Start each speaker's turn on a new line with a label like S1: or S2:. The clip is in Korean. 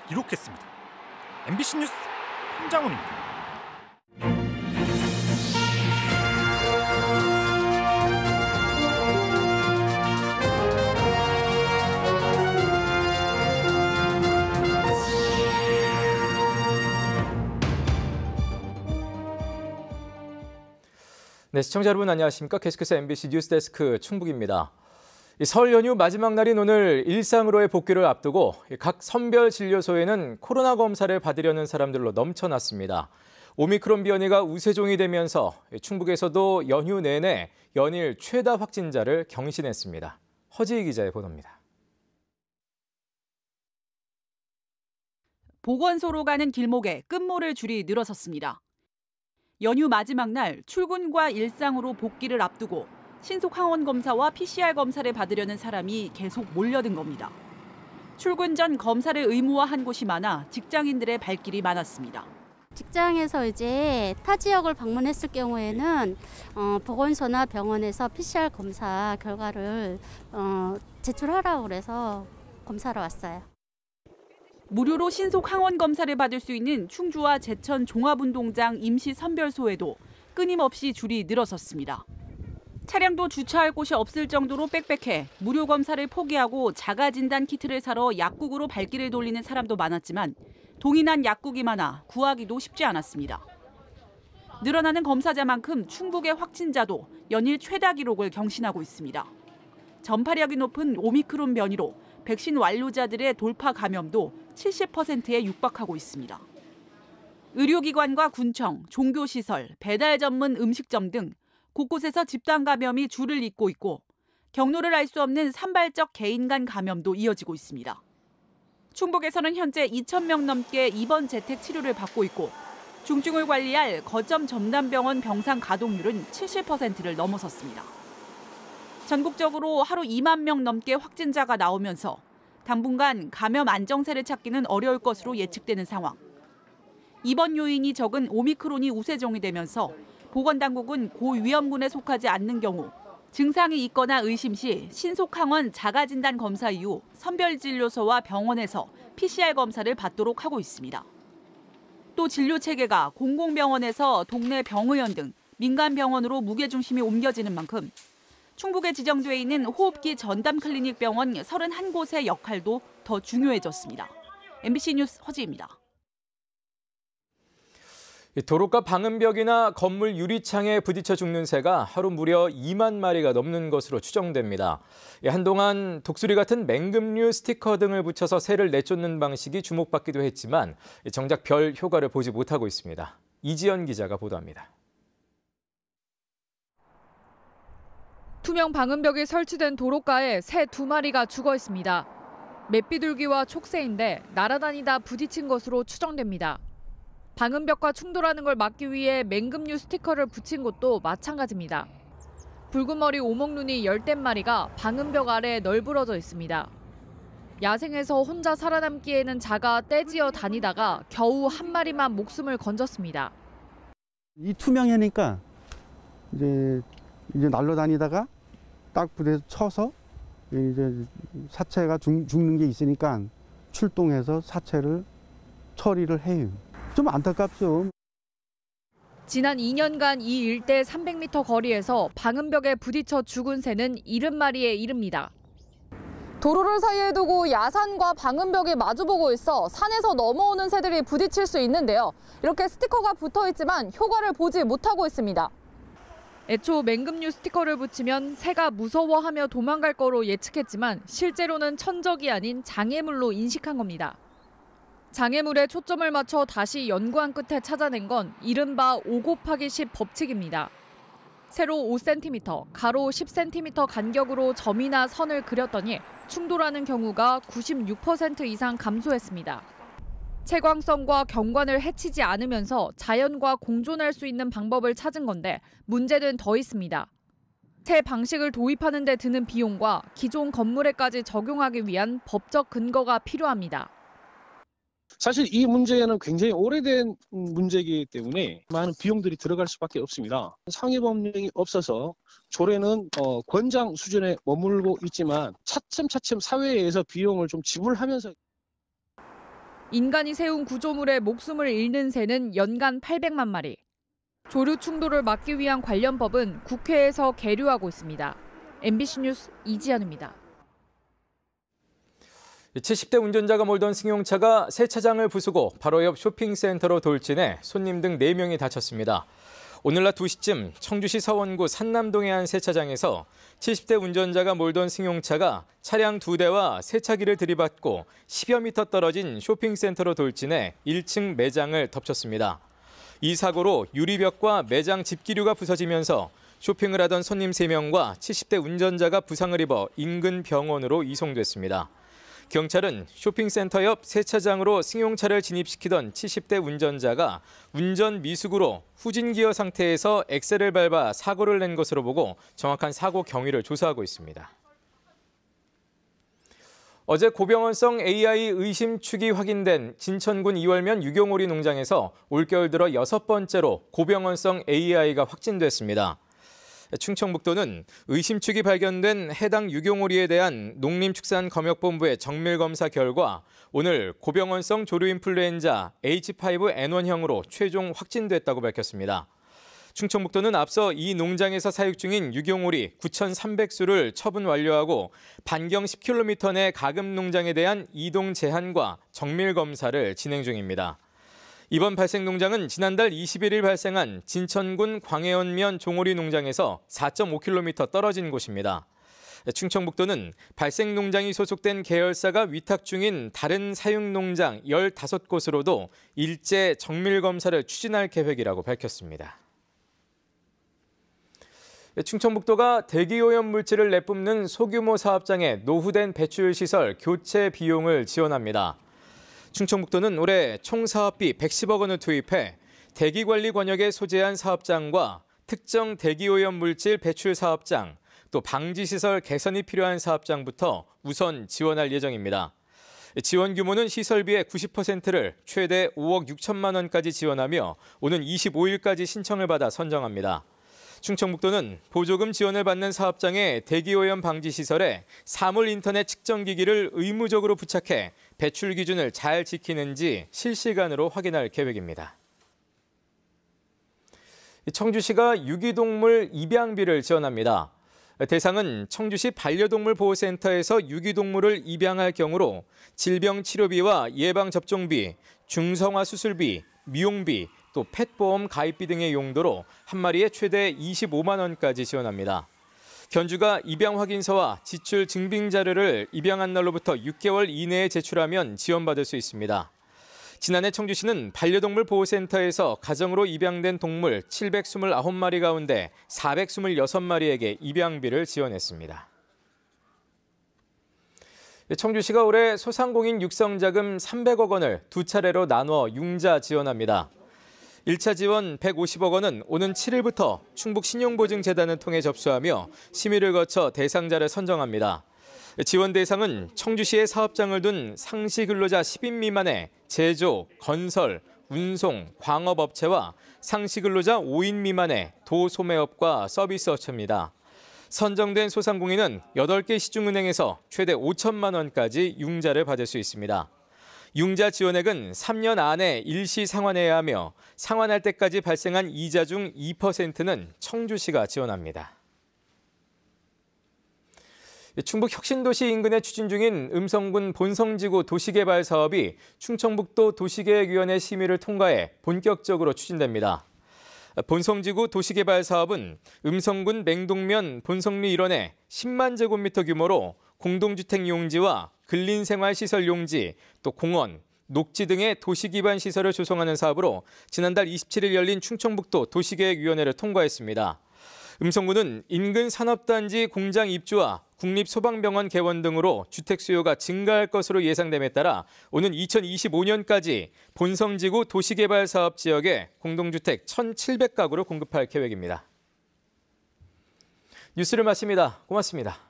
S1: 기록했습니다. MBC 뉴스 홍장훈입니다.
S2: 네, 시청자 여러분 안녕하십니까? 계속해서 MBC 뉴스데스크 충북입니다. 설 연휴 마지막 날인 오늘 일상으로의 복귀를 앞두고 각 선별 진료소에는 코로나 검사를 받으려는 사람들로 넘쳐났습니다. 오미크론 변이가 우세종이 되면서 충북에서도 연휴 내내 연일 최다 확진자를 경신했습니다. 허지희 기자의 보도입니다.
S3: 보건소로 가는 길목에 끝모를 줄이 늘어섰습니다. 연휴 마지막 날 출근과 일상으로 복귀를 앞두고 신속 항원 검사와 PCR 검사를 받으려는 사람이 계속 몰려든 겁니다. 출근 전 검사를 의무화한 곳이 많아 직장인들의 발길이 많았습니다.
S4: 직장에서 이제 타 지역을 방문했을 경우에는 보건소나 병원에서 PCR 검사 결과를 제출하라고 그래서 검사로 왔어요.
S3: 무료로 신속 항원 검사를 받을 수 있는 충주와 제천 종합운동장 임시선별소에도 끊임없이 줄이 늘어섰습니다. 차량도 주차할 곳이 없을 정도로 빽빽해 무료 검사를 포기하고 자가진단 키트를 사러 약국으로 발길을 돌리는 사람도 많았지만 동일한 약국이 많아 구하기도 쉽지 않았습니다. 늘어나는 검사자만큼 충북의 확진자도 연일 최다 기록을 경신하고 있습니다. 전파력이 높은 오미크론 변이로 백신 완료자들의 돌파 감염도 70%에 육박하고 있습니다. 의료기관과 군청, 종교시설, 배달 전문 음식점 등 곳곳에서 집단 감염이 줄을 잇고 있고 경로를 알 수 없는 산발적 개인 간 감염도 이어지고 있습니다. 충북에서는 현재 2,000명 넘게 입원 재택 치료를 받고 있고 중증을 관리할 거점 전담병원 병상 가동률은 70%를 넘어섰습니다. 전국적으로 하루 2만 명 넘게 확진자가 나오면서 당분간 감염 안정세를 찾기는 어려울 것으로 예측되는 상황. 입원 요인이 적은 오미크론이 우세종이 되면서 보건당국은 고위험군에 속하지 않는 경우 증상이 있거나 의심 시 신속항원 자가진단 검사 이후 선별진료소와 병원에서 PCR 검사를 받도록 하고 있습니다. 또 진료체계가 공공병원에서 동네 병의원 등 민간병원으로 무게중심이 옮겨지는 만큼 충북에 지정돼 있는 호흡기 전담 클리닉 병원 31곳의 역할도 더 중요해졌습니다. MBC 뉴스 허지입니다.
S2: 도로가 방음벽이나 건물 유리창에 부딪혀 죽는 새가 하루 무려 2만 마리가 넘는 것으로 추정됩니다. 한동안 독수리 같은 맹금류 스티커 등을 붙여서 새를 내쫓는 방식이 주목받기도 했지만 정작 별 효과를 보지 못하고 있습니다. 이지연 기자가 보도합니다.
S5: 투명 방음벽이 설치된 도로가에 새 2마리가 죽어 있습니다. 맷비둘기와 촉새인데 날아다니다 부딪힌 것으로 추정됩니다. 방음벽과 충돌하는 걸 막기 위해 맹금류 스티커를 붙인 곳도 마찬가지입니다. 붉은 머리 오목눈이 10댓마리가 방음벽 아래에 널브러져 있습니다. 야생에서 혼자 살아남기에는 작아 떼지어 다니다가 겨우 한 마리만 목숨을 건졌습니다.
S6: 이 투명하니까 이제 날아다니다가 딱 부대에서 쳐서 이제 사체가 죽는 게 있으니까 출동해서 사체를 처리를 해요. 좀 안타깝죠.
S5: 지난 2년간 이 일대 300m 거리에서 방음벽에 부딪혀 죽은 새는 70마리에 이릅니다.
S7: 도로를 사이에 두고 야산과 방음벽이 마주보고 있어 산에서 넘어오는 새들이 부딪힐 수 있는데요. 이렇게 스티커가 붙어 있지만 효과를 보지 못하고 있습니다.
S5: 애초 맹금류 스티커를 붙이면 새가 무서워하며 도망갈 거로 예측했지만 실제로는 천적이 아닌 장애물로 인식한 겁니다. 장애물에 초점을 맞춰 다시 연구한 끝에 찾아낸 건 이른바 5곱하기10 법칙입니다. 세로 5cm, 가로 10cm 간격으로 점이나 선을 그렸더니 충돌하는 경우가 96% 이상 감소했습니다. 채광성과 경관을 해치지 않으면서 자연과 공존할 수 있는 방법을 찾은 건데 문제는 더 있습니다. 새 방식을 도입하는 데 드는 비용과 기존 건물에까지 적용하기 위한 법적 근거가 필요합니다.
S8: 사실 이 문제는 굉장히 오래된 문제이기 때문에 많은 비용들이 들어갈 수밖에 없습니다. 상위 법령이 없어서 조례는 권장 수준에 머물고 있지만 차츰 사회에서 비용을 좀 지불하면서
S5: 인간이 세운 구조물에 목숨을 잃는 새는 연간 800만 마리. 조류 충돌을 막기 위한 관련 법은 국회에서 계류하고 있습니다. MBC 뉴스 이지연입니다.
S2: 70대 운전자가 몰던 승용차가 세차장을 부수고 바로 옆 쇼핑센터로 돌진해 손님 등 4명이 다쳤습니다. 오늘 낮 2시쯤 청주시 서원구 산남동의 한 세차장에서 70대 운전자가 몰던 승용차가 차량 2대와 세차기를 들이받고 10여 미터 떨어진 쇼핑센터로 돌진해 1층 매장을 덮쳤습니다. 이 사고로 유리벽과 매장 집기류가 부서지면서 쇼핑을 하던 손님 3명과 70대 운전자가 부상을 입어 인근 병원으로 이송됐습니다. 경찰은 쇼핑센터 옆 세차장으로 승용차를 진입시키던 70대 운전자가 운전 미숙으로 후진기어 상태에서 엑셀을 밟아 사고를 낸 것으로 보고 정확한 사고 경위를 조사하고 있습니다. 어제 고병원성 AI 의심 축이 확인된 진천군 이월면 유경오리 농장에서 올겨울 들어 6번째로 고병원성 AI가 확진됐습니다. 충청북도는 의심축이 발견된 해당 유경오리에 대한 농림축산검역본부의 정밀검사 결과 오늘 고병원성 조류인플루엔자 H5N1형으로 최종 확진됐다고 밝혔습니다. 충청북도는 앞서 이 농장에서 사육 중인 유경오리 9,300수를 처분 완료하고 반경 10km 내 가금 농장에 대한 이동 제한과 정밀검사를 진행 중입니다. 이번 발생 농장은 지난달 21일 발생한 진천군 광해원면 종오리 농장에서 4.5km 떨어진 곳입니다. 충청북도는 발생 농장이 소속된 계열사가 위탁 중인 다른 사육 농장 15곳으로도 일제 정밀검사를 추진할 계획이라고 밝혔습니다. 충청북도가 대기오염 물질을 내뿜는 소규모 사업장의 노후된 배출시설 교체 비용을 지원합니다. 충청북도는 올해 총 사업비 110억 원을 투입해 대기관리 권역에 소재한 사업장과 특정 대기오염 물질 배출 사업장, 또 방지시설 개선이 필요한 사업장부터 우선 지원할 예정입니다. 지원 규모는 시설비의 90%를 최대 5억 6천만 원까지 지원하며 오는 25일까지 신청을 받아 선정합니다. 충청북도는 보조금 지원을 받는 사업장의 대기오염 방지 시설에 사물 인터넷 측정기기를 의무적으로 부착해 배출 기준을 잘 지키는지 실시간으로 확인할 계획입니다. 청주시가 유기동물 입양비를 지원합니다. 대상은 청주시 반려동물 보호센터에서 유기동물을 입양할 경우로 질병치료비와 예방접종비, 중성화 수술비, 미용비, 또 펫보험 가입비 등의 용도로 한 마리에 최대 25만 원까지 지원합니다. 견주가 입양 확인서와 지출 증빙 자료를 입양한 날로부터 6개월 이내에 제출하면 지원받을 수 있습니다. 지난해 청주시는 반려동물 보호센터에서 가정으로 입양된 동물 729마리 가운데 426마리에게 입양비를 지원했습니다. 청주시가 올해 소상공인 육성자금 300억 원을 두 차례로 나눠 융자 지원합니다. 1차 지원 150억 원은 오는 7일부터 충북신용보증재단을 통해 접수하며 심의를 거쳐 대상자를 선정합니다. 지원 대상은 청주시에 사업장을 둔 상시 근로자 10인 미만의 제조, 건설, 운송, 광업업체와 상시 근로자 5인 미만의 도소매업과 서비스업체입니다. 선정된 소상공인은 8개 시중은행에서 최대 5천만 원까지 융자를 받을 수 있습니다. 융자 지원액은 3년 안에 일시 상환해야 하며 상환할 때까지 발생한 이자 중 2%는 청주시가 지원합니다. 충북 혁신도시 인근에 추진 중인 음성군 본성지구 도시개발 사업이 충청북도 도시계획위원회 심의를 통과해 본격적으로 추진됩니다. 본성지구 도시개발 사업은 음성군 맹동면 본성리 일원에 10만 제곱미터 규모로 공동주택 용지와 근린생활시설 용지, 또 공원, 녹지 등의 도시기반 시설을 조성하는 사업으로 지난달 27일 열린 충청북도 도시계획위원회를 통과했습니다. 음성군은 인근 산업단지 공장 입주와 국립소방병원 개원 등으로 주택 수요가 증가할 것으로 예상됨에 따라 오는 2025년까지 본성지구 도시개발 사업 지역에 공동주택 1,700가구를 공급할 계획입니다. 뉴스를 마칩니다. 고맙습니다.